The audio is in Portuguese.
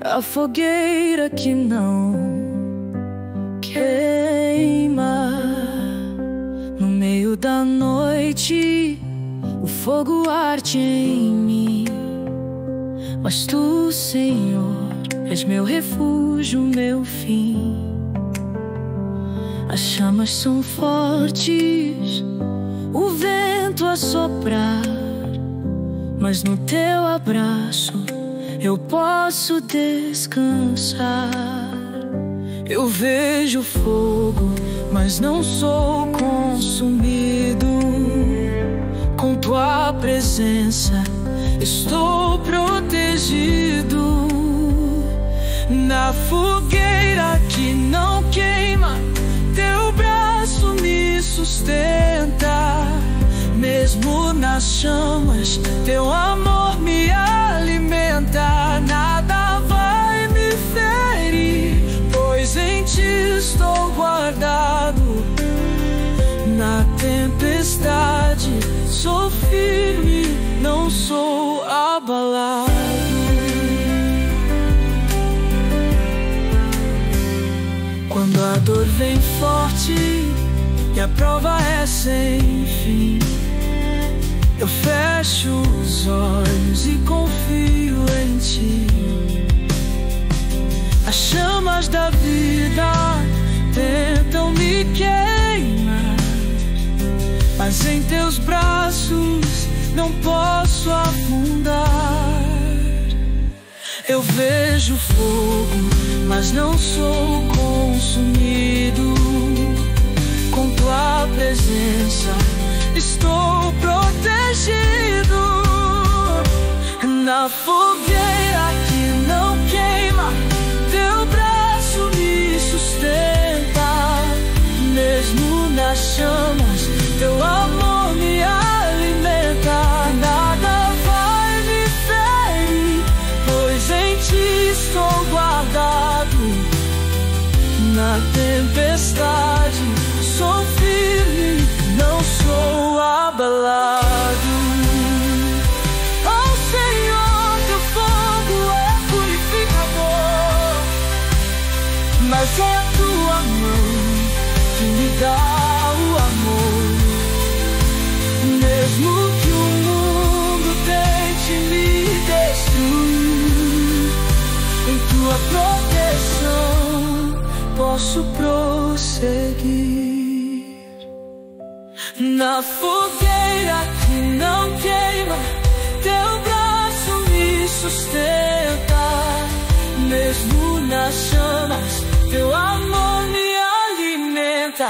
a fogueira que não queima. No meio da noite o fogo arde em mim, mas tu, Senhor, és meu refúgio, meu fim. As chamas são fortes, o vento a soprar, mas no teu abraço eu posso descansar. Eu vejo fogo, mas não sou consumido. Com tua presença estou protegido. Na fogueira que não queima, teu braço me sustenta. Mesmo nas chamas, teu amor me alimenta. Nada vai me ferir, pois em ti estou guardado. Na tempestade sou firme, não sou abalado. Quando a dor vem forte e a prova é sem fim, eu fecho os olhos e confio em ti. As chamas da vida tentam me queimar, mas em teus braços não posso afundar. Eu vejo fogo, mas não sou consumido. Com tua presença estou protegido. Na fogueira que não queima, teu braço me sustenta. Mesmo nas chamas, teu amor me alimenta. Nada vai me ferir, pois em ti estou guardado. Na tempestade sou firme, não sou abalado. Oh Senhor, teu fogo é purificador, mas é a tua mão que me dá o amor. Mesmo que o mundo tente me destruir, em tua proteção posso prosseguir. Na fogueira que não queima, teu braço me sustenta. Mesmo nas chamas, teu amor me alimenta.